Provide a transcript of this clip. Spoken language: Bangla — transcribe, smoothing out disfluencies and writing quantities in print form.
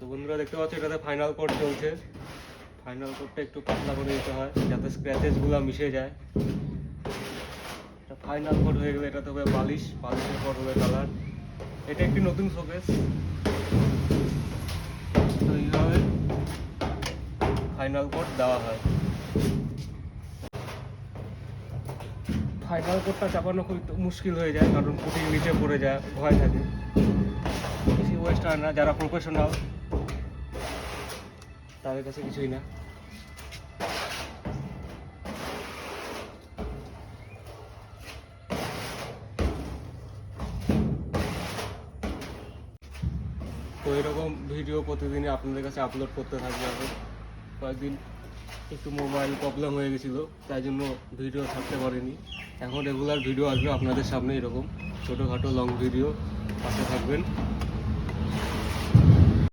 বন্ধুরা দেখতে পাচ্ছ এটাতে ফাইনাল কোট চলছে। ফাইনাল কোটটা একটু পাতলা করে দিতে হয় যাতে স্ক্র্যাচেসগুলো মিশে যায়। এটা ফাইনাল কোট হয়ে গেলে এটাতে হবে বালিশের পর হবে কালার। এটা একটি নতুন শোকেস। তো এইভাবে ফাইনাল কোট দেওয়া হয়। ফাইনাল কোটটা চাপানো খুব মুশকিল হয়ে যায়, কারণ পুটির নিচে পড়ে যায়, ভয় থাকে। বেশি ওয়েস্ট হয় না, যারা প্রফেশনাল তাদের কাছে কিছুই না। তো এরকম ভিডিও প্রতিদিনই আপনাদের কাছে আপলোড করতে থাকবে। এখন কয়েকদিন একটু মোবাইল প্রবলেম হয়ে গেছিলো, তাই জন্য ভিডিও থাকতে পারিনি। এখন রেগুলার ভিডিও আসবে আপনাদের সামনে, এরকম ছোটোখাটো লং ভিডিও পাশে থাকবেন।